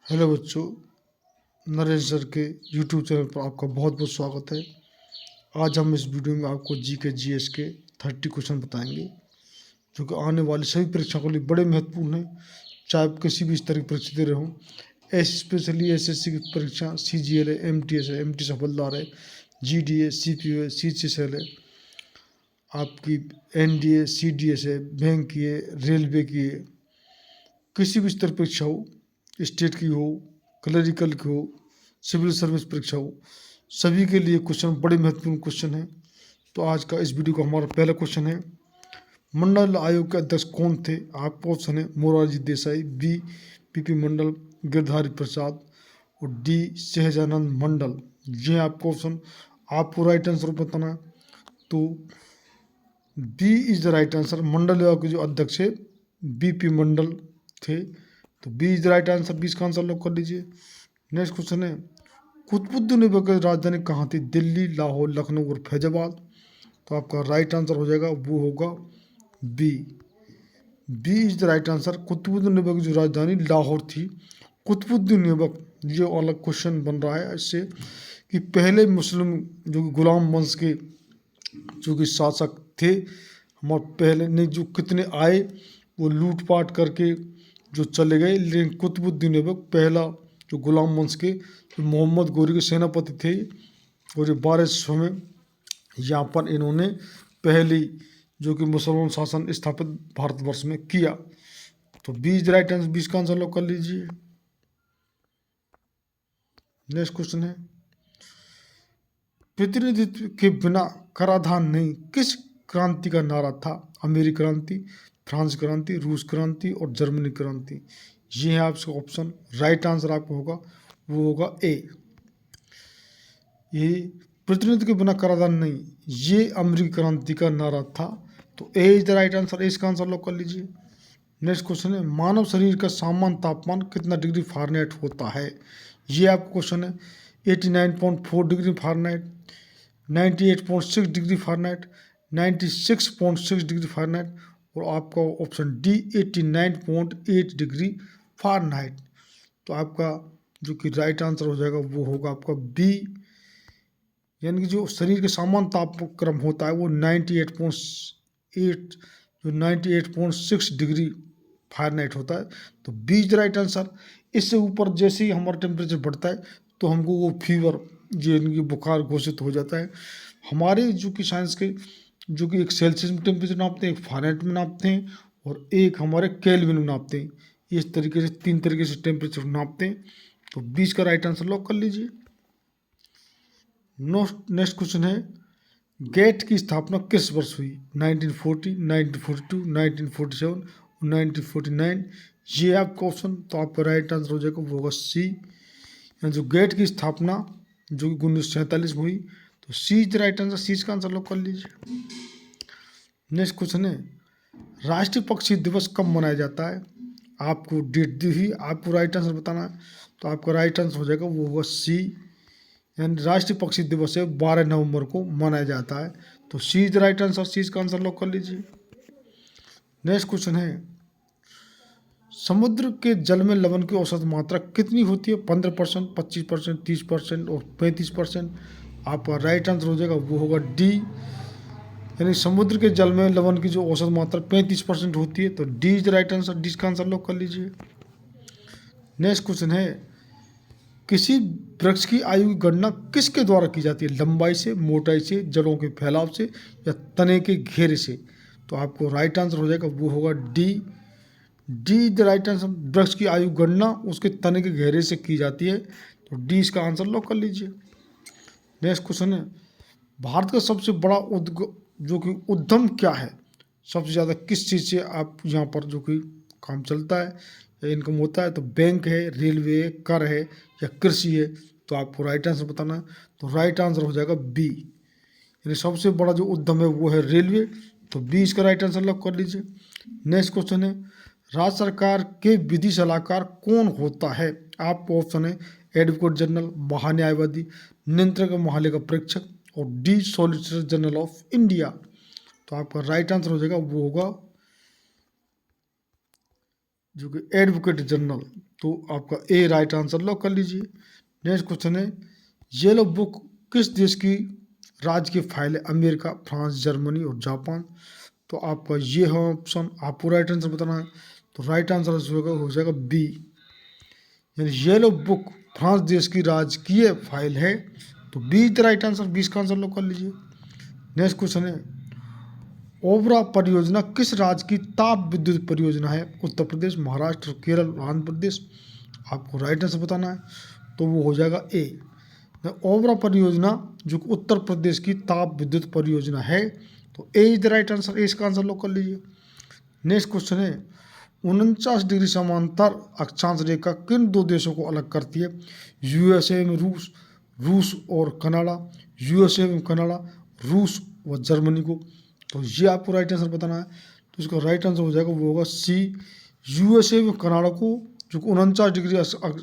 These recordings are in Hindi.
हेलो बच्चों, नरेश सर के यूट्यूब चैनल पर आपका बहुत बहुत स्वागत है। आज हम इस वीडियो में आपको जी के जीएस के 30 क्वेश्चन बताएंगे जो कि आने वाली सभी परीक्षाओं के लिए बड़े महत्वपूर्ण हैं। चाहे आप किसी भी स्तर की परीक्षा दे रहे हों, स्पेशली एसएससी की परीक्षा, सीजीएल है, एमटीएस है, एमटी हवलदार है, जीडीए, सीपीओ है, सीएचएसएल है, आपकी एनडीए, सीडीएस है, बैंक की है, रेलवे की है, किसी भी स्तर परीक्षा हो, स्टेट की हो, क्लरिकल की हो, सिविल सर्विस परीक्षा हो, सभी के लिए क्वेश्चन बड़े महत्वपूर्ण क्वेश्चन हैं। तो आज का इस वीडियो का हमारा पहला क्वेश्चन है, मंडल आयोग के अध्यक्ष कौन थे? आपका ऑप्शन है मोरारजी देसाई, बी पीपी मंडल, गिरधारी प्रसाद और डी सहजानंद मंडल। ये है आपका ऑप्शन। आपको राइट आंसर बताना है, तो B is the right answer. Mandal आयोग के जो अध्यक्ष है बीपी मंडल थे, तो B is the right answer. 20 का आंसर लॉक कर लीजिए। नेक्स्ट क्वेश्चन है, कुतुबुद्दीन ऐबक की राजधानी कहाँ थी? दिल्ली, लाहौर, लखनऊ और फैजाबाद। तो आपका राइट आंसर हो जाएगा, वो होगा B. B is the right answer. Qutubuddin Aibak की जो राजधानी लाहौर थी। कुतुबुद्दीन ऐबक, ये अलग क्वेश्चन बन रहा है इससे कि पहले मुस्लिम जो कि गुलाम वंश के जो कि शासक थे हमारे पहले ने, जो कितने आए वो लूटपाट करके जो चले गए, लेकिन कुतुबुद्दीन ऐबक पहला जो गुलाम वंश के मोहम्मद गोरी के सेनापति थे, और ये 1200 में यहाँ पर इन्होंने पहली जो कि मुसलमान शासन स्थापित भारतवर्ष में किया। तो 20 राइट आंसर, 20 का आंसर लॉक कर लीजिए। नेक्स्ट क्वेश्चन है, प्रतिनिधित्व के बिना कराधान नहीं किस क्रांति का नारा था? अमेरिकी क्रांति, फ्रांस क्रांति, रूस क्रांति और जर्मनी क्रांति। ये है आपका ऑप्शन। राइट आंसर आपको होगा, वो होगा ए। ये प्रतिनिधित्व के बिना कराधान नहीं, ये अमेरिकी क्रांति का नारा था। तो ए इज द राइट आंसर। इसका आंसर लॉक कर लीजिए। नेक्स्ट क्वेश्चन है, मानव शरीर का सामान्य तापमान कितना डिग्री फ़ारेनहाइट होता है? ये आपका क्वेश्चन है। 89.4 degree Fahrenheit, 98.6 degree Fahrenheit, 96.6 degree Fahrenheit और आपका ऑप्शन डी 89.8 डिग्री फ़ारेनहाइट। तो आपका जो कि राइट आंसर हो जाएगा वो होगा आपका बी, यानी कि जो शरीर के सामान्य तापक्रम होता है वो 98.6 डिग्री फ़ारेनहाइट होता है। तो B is the right answer. इससे ऊपर जैसे ही हमारा टेम्परेचर बढ़ता है तो हमको वो फीवर, जो इनकी बुखार घोषित हो जाता है। हमारे जो कि साइंस के जो कि एक सेल्सियस में टेम्परेचर नापते हैं, एक फ़ारेनहाइट में नापते हैं और एक हमारे केल्विन में नापते हैं। इस तरीके से 3 तरीके से टेम्परेचर नापते हैं। तो 20 का राइट आंसर लॉक कर लीजिए। नेक्स्ट क्वेश्चन है, गेट की स्थापना किस वर्ष हुई? 1940, 1942, 1947 और 1949। ये आपका ऑप्शन। तो आपका राइट आंसर हो जाएगा, वो होगा सी। जो गेट की स्थापना जो कि 1947 में हुई, तो सी इज द राइट आंसर। सी का आंसर लॉक कर लीजिए। नेक्स्ट क्वेश्चन है, राष्ट्रीय पक्षी दिवस कब मनाया जाता है? आपको डेट दी हुई, आपको राइट आंसर बताना है। तो आपका राइट आंसर हो जाएगा, वो होगा सी, यानी राष्ट्रीय पक्षी दिवस है 12 नवंबर को मनाया जाता है। तो सी इज द राइट आंसर। सी का आंसर लॉक कर लीजिए। नेक्स्ट क्वेश्चन है, समुद्र के जल में लवण की औसत मात्रा कितनी होती है? 15%, 25%, 30% और 35%। आपका राइट आंसर हो जाएगा, वो होगा डी, यानी समुद्र के जल में लवण की जो औसत मात्रा 35% होती है। तो D is the right answer. D का आंसर लॉक कर लीजिए। नेक्स्ट क्वेश्चन है, किसी वृक्ष की आयु की गणना किसके द्वारा की जाती है? लंबाई से, मोटाई से, जड़ों के फैलाव से या तने के घेरे से? तो आपको राइट आंसर हो जाएगा, वो होगा D. D the right answer. वृक्ष की आयु गणना उसके तने के घेरे से की जाती है। तो डी इसका आंसर लॉक कर लीजिए। नेक्स्ट क्वेश्चन है, भारत का सबसे बड़ा जो कि उद्यम क्या है? सबसे ज़्यादा किस चीज़ से आप यहाँ पर जो कि काम चलता है या इनकम होता है? तो बैंक है, रेलवे है, कर है या कृषि है? तो आपको राइट आंसर बताना है। तो राइट आंसर हो जाएगा बी, यानी सबसे बड़ा जो उद्यम है वो है रेलवे। तो बी इसका राइट आंसर लॉक कर लीजिए। नेक्स्ट क्वेश्चन है, राज्य सरकार के विधि सलाहकार कौन होता है? आपको ऑप्शन है एडवोकेट जनरल, महान्यायवादी, नियंत्रक महालेखा परीक्षक और D solicitor general of India. तो आपका राइट आंसर हो जाएगा, वो होगा जो कि एडवोकेट जनरल, तो आपका ए राइट आंसर लॉक कर लीजिए। नेक्स्ट क्वेश्चन है येलो बुक किस देश की राज्य की फाइल है? अमेरिका, फ्रांस, जर्मनी और जापान। तो आपका ये है ऑप्शन, आपको राइट आंसर बताना है। तो राइट आंसर हो जाएगा बी, यानी येलो बुक फ्रांस देश की राजकीय फाइल है। तो B is the right answer, 20 का आंसर लॉक कर लीजिए। नेक्स्ट क्वेश्चन है ओबरा परियोजना किस राज्य की ताप विद्युत परियोजना है? उत्तर प्रदेश, महाराष्ट्र, केरल, आंध्र प्रदेश। आपको राइट आंसर बताना है, तो वो हो जाएगा ए। ओबरा परियोजना जो उत्तर प्रदेश की ताप विद्युत परियोजना है, तो ए इज द राइट आंसर, ए इसका आंसर लॉक कर लीजिए। नेक्स्ट क्वेश्चन है 49 डिग्री समांतर अक्षांश रेखा किन दो देशों को अलग करती है? यूएसए एवं रूस, रूस और कनाडा, यूएसए एवं कनाडा, रूस व जर्मनी को। तो ये आपको राइट आंसर बताना है। तो इसका राइट आंसर हो जाएगा, वो होगा सी, यूएसए एवं कनाडा को जो 49 डिग्री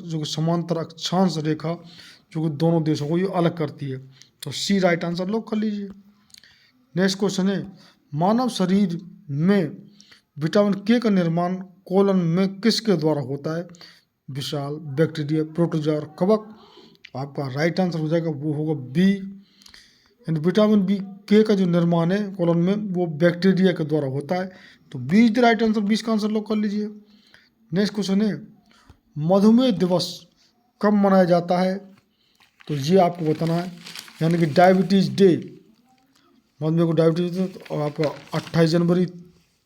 जो समांतर अक्षांश रेखा जो कि दोनों देशों को ये अलग करती है। तो सी राइट आंसर लॉक कर लीजिए। नेक्स्ट क्वेश्चन है मानव शरीर में विटामिन के का निर्माण कोलन में किसके द्वारा होता है? विशाल, बैक्टीरिया, प्रोटोजोआ और कवक। आपका राइट आंसर हो जाएगा, वो होगा बी, यानी विटामिन बी के का जो निर्माण है कोलन में वो बैक्टीरिया के द्वारा होता है। तो B is the right answer, 20 का आंसर लॉक कर लीजिए। नेक्स्ट क्वेश्चन है मधुमेह दिवस कब मनाया जाता है? तो ये आपको बताना है, यानी कि डायबिटीज़ डे, मधुमेह को डायबिटीज, और आपका 28 जनवरी,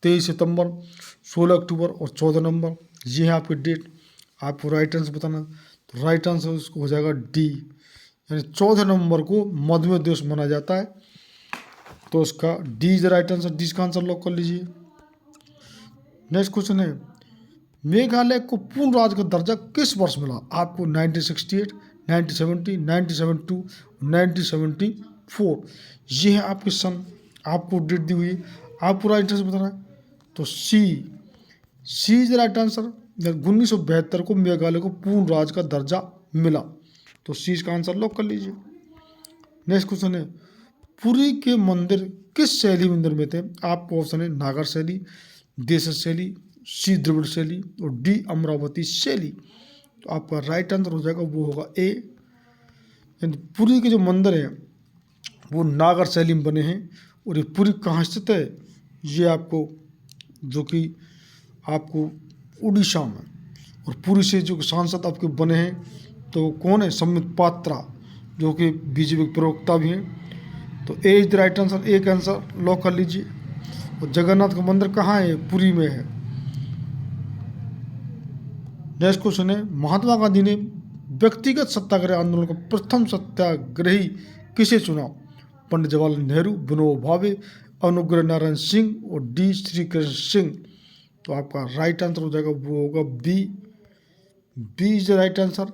23 सितंबर, 16 अक्टूबर और 14 नवंबर, ये है आपके डेट। आपको राइट आंसर बताना, तो राइट आंसर उसको हो जाएगा डी, यानी 14 नवंबर को मधुमेह दिवस मनाया जाता है। तो उसका D is the right answer, D का आंसर लॉक कर लीजिए। नेक्स्ट क्वेश्चन है मेघालय को पूर्ण राज्य का दर्जा किस वर्ष मिला? आपको 1968, 1970, 1972, 1974, ये है आपके सन, आपको डेट दी हुई है, आपको राइट आंसर बताना है। तो सी इज राइट आंसर, 1972 को मेघालय को पूर्ण राज्य का दर्जा मिला। तो सी का आंसर लॉक कर लीजिए। नेक्स्ट क्वेश्चन है पुरी के मंदिर किस शैली मंदिर में थे? आपको ऑप्शन है नागर शैली, देश शैली, सी द्रविड़ शैली और डी अमरावती शैली। तो आपका राइट आंसर हो जाएगा, वो होगा ए, यानी पुरी के जो मंदिर हैं वो नागर शैली में बने हैं। और ये पुरी कहाँ स्थित है? ये आपको जो कि आपको उड़ीसा में। और पुरी से जो सांसद आपके बने हैं तो कौन है? संबित पात्रा, जो कि बीजेपी के प्रवक्ता भी हैं। तो ए इज द राइट आंसर, ए का आंसर लॉक कर लीजिए। और जगन्नाथ का मंदिर कहाँ है? पुरी में है। नेक्स्ट क्वेश्चन है महात्मा गांधी ने व्यक्तिगत सत्याग्रह आंदोलन का प्रथम सत्याग्रही किसे चुना? पंडित जवाहरलाल नेहरू, विनोबा भावे, अनुग्रह नारायण सिंह और डी श्री कृष्ण सिंह। तो आपका राइट आंसर हो जाएगा, वो होगा B, B is the right answer,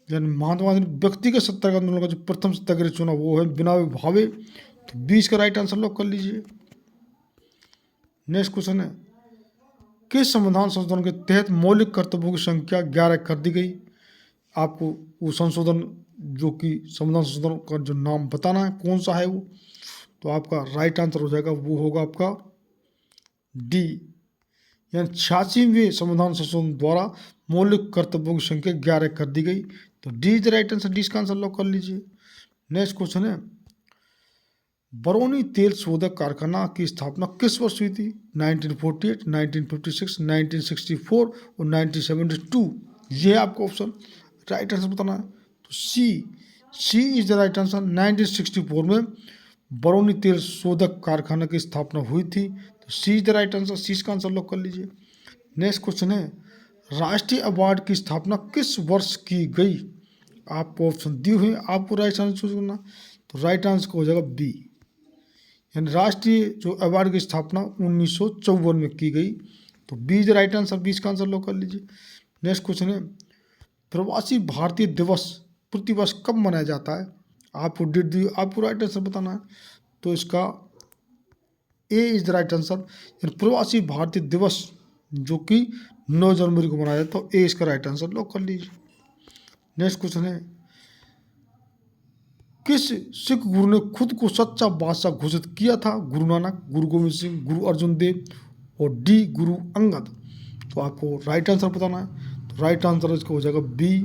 यानी महात्मा गांधी ने व्यक्तिगत सत्याग्रह आंदोलन का जो प्रथम सत्याग्रही चुना वो है विनोबा भावे। तो 20 का राइट आंसर लॉक कर लीजिए। नेक्स्ट क्वेश्चन है किस संविधान संशोधन के तहत मौलिक कर्तव्यों की संख्या 11 कर दी गई? आपको वो संशोधन जो कि संविधान संशोधन का जो नाम बताना है कौन सा है वो। तो आपका राइट आंसर हो जाएगा, वो होगा आपका डी, यानी 86वें संविधान संशोधन द्वारा मौलिक कर्तव्यों की संख्या 11 कर दी गई। तो D is the right answer, D का आंसर लॉक कर लीजिए। नेक्स्ट क्वेश्चन है बरौनी तेल शोधक कारखाना की स्थापना किस वर्ष हुई थी? 1948, 1956, 1964 और 1972। ये है आपको ऑप्शन, राइट आंसर बताना है। तो सी इज द राइट आंसर, 1964 में बरौनी तेल शोधक कारखाना की स्थापना हुई थी। तो सी इज द राइट आंसर, सी का आंसर लॉक कर लीजिए। नेक्स्ट क्वेश्चन है राष्ट्रीय अवार्ड की स्थापना किस वर्ष की गई? आपको ऑप्शन दिए हुए, आपको राइट आंसर चूज करना। तो राइट आंसर हो जाएगा बी, यानी राष्ट्रीय जो अवार्ड की स्थापना 1954 में की गई। तो बी इज राइट आंसर, 20 का आंसर लॉक कर लीजिए। नेक्स्ट क्वेश्चन है प्रवासी भारतीय दिवस प्रतिवर्ष कब मनाया जाता है? आपको डेट दी, आपको राइट आंसर बताना है। तो इसका ए इज द राइट आंसर, यानी प्रवासी भारतीय दिवस जो कि 9 जनवरी को मनाया जाता है। ए इसका राइट आंसर लॉक कर लीजिए। नेक्स्ट क्वेश्चन है किस सिख गुरु ने खुद को सच्चा बादशाह घोषित किया था? गुरु नानक, गुरु गोविंद सिंह, गुरु अर्जुन देव और डी गुरु अंगद। तो आपको राइट आंसर बताना है। तो राइट आंसर इसका हो जाएगा B.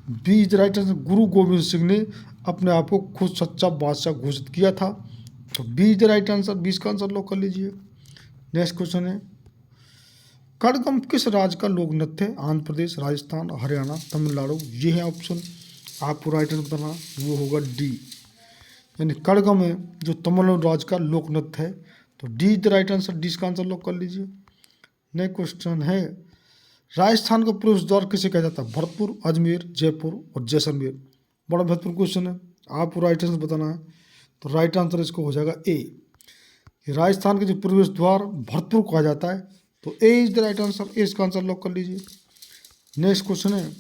B is right answer. Guru Gobind Singh ने अपने आप को खुद सच्चा बादशाह घोषित किया था। तो बी इज राइट आंसर। 20 का आंसर लॉक कर लीजिए। नेक्स्ट क्वेश्चन है, कड़गम किस राज्य का लोक नृत्य है? आंध्र प्रदेश, राजस्थान, हरियाणा, तमिलनाडु। ये है ऑप्शन। आपको राइट आंसर बताना, वो होगा डी, यानी कड़गम है जो तमिलनाडु राज्य का लोक नृत्य है। तो D is the right answer. D का आंसर लॉक कर लीजिए। नेक्स्ट क्वेश्चन है, राजस्थान का प्रवेश द्वार किसे कहा जाता है? भरतपुर, अजमेर, जयपुर और जैसलमेर। बड़ा महत्वपूर्ण क्वेश्चन है, आपको राइट आंसर बताना है। तो राइट आंसर इसको हो जाएगा ए, कि राजस्थान के जो प्रवेश द्वार भरतपुर कहा जाता है। तो ए इज द राइट आंसर। ए इसका आंसर लॉक कर लीजिए। नेक्स्ट क्वेश्चन है,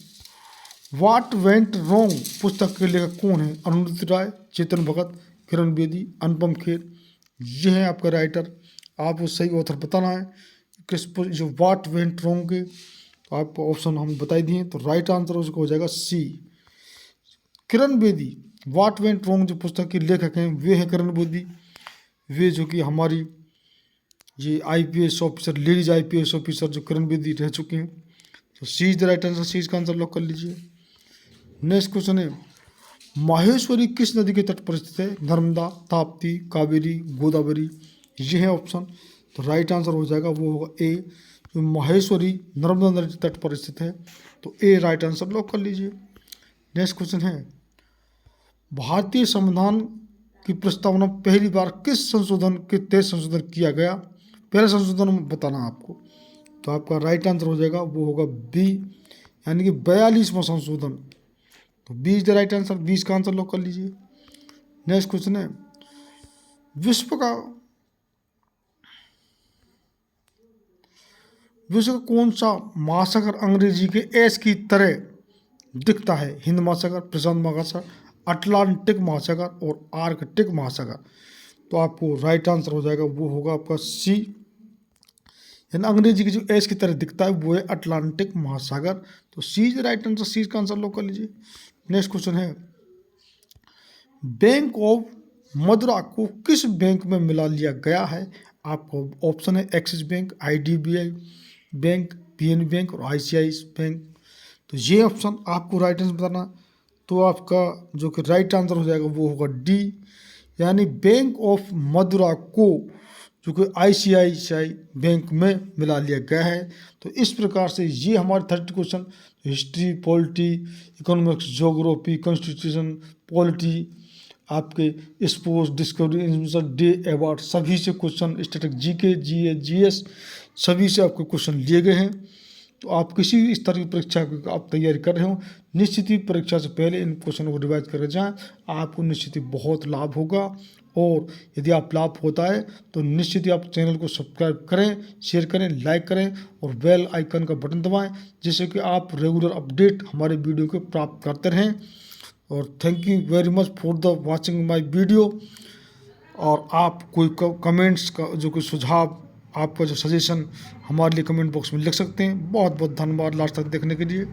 व्हाट वेंट रॉन्ग पुस्तक के लेखक कौन है? अरुंधति राय, चेतन भगत, किरण बेदी, अनुपम खेर। ये है आपका राइटर। आपको सही ऑथर बताना है किस जो व्हाट वेंट रॉन्ग के। तो आपको ऑप्शन हम बताई दिए। तो राइट आंसर उसको हो जाएगा सी, Kiran Bedi. What went wrong जो पुस्तक के लेखक हैं वे हैं किरण बेदी। वे जो कि हमारी ये IPS officer, ladies IPS officer जो किरण बेदी रह चुके हैं। तो सी इज द राइट आंसर। सी इसका आंसर लॉक कर लीजिए। नेक्स्ट क्वेश्चन है, माहेश्वरी किस नदी के तट पर स्थित है? नर्मदा, ताप्ती, कावेरी, गोदावरी। ये है ऑप्शन। तो राइट आंसर हो जाएगा वो होगा ए, जो माहेश्वरी नर्मदा नदी के तट पर स्थित है। तो ए राइट आंसर लॉक कर लीजिए। नेक्स्ट क्वेश्चन है, भारतीय संविधान की प्रस्तावना पहली बार किस संशोधन के तहत संशोधन किया गया? पहले संशोधन बताना आपको। तो आपका राइट आंसर हो जाएगा वो होगा बी, यानी कि 42वां संशोधन। तो B is the right answer. 20 का आंसर लॉक कर लीजिए। नेक्स्ट क्वेश्चन है, विश्व का कौन सा महासागर अंग्रेजी के एस की तरह दिखता है? हिंद महासागर, प्रशांत महासागर, अटलांटिक महासागर और आर्कटिक महासागर। तो आपको राइट आंसर हो जाएगा वो होगा आपका सी, यानी अंग्रेजी की जो एस की तरह दिखता है वो है अटलांटिक महासागर। तो सी इज राइट आंसर। सी का आंसर लॉक कर लीजिए। नेक्स्ट क्वेश्चन है, बैंक ऑफ मदुरा को किस बैंक में मिला लिया गया है? आपको ऑप्शन है axis bank, IDBI bank, PNB bank और ICICI बैंक। तो ये ऑप्शन आपको राइट आंसर बताना। तो आपका जो कि राइट आंसर हो जाएगा वो होगा डी, यानी बैंक ऑफ मदुरा को जो कि ICICI बैंक में मिला लिया गया है। तो इस प्रकार से ये हमारे 30 question history, polity, economics, geography, constitution, polity, आपके sports, discovery, invention, day award, सभी से question, static, GK, GA, GS सभी से आपके क्वेश्चन लिए गए हैं। तो आप किसी भी स्तर की परीक्षा की आप तैयारी कर रहे हो, निश्चित ही परीक्षा से पहले इन क्वेश्चनों को रिवाइज करके जाएं, आपको निश्चित ही बहुत लाभ होगा। और यदि आप लाभ होता है तो निश्चित ही आप चैनल को सब्सक्राइब करें, शेयर करें, लाइक करें और बेल आइकन का बटन दबाएं, जिससे कि आप रेगुलर अपडेट हमारे वीडियो को प्राप्त करते रहें। और thank you very much for the watching my video. और आप कोई कमेंट्स का जो कोई सुझाव, आपका जो सजेशन हमारे लिए कमेंट बॉक्स में लिख सकते हैं। बहुत बहुत धन्यवाद लास्ट तक देखने के लिए।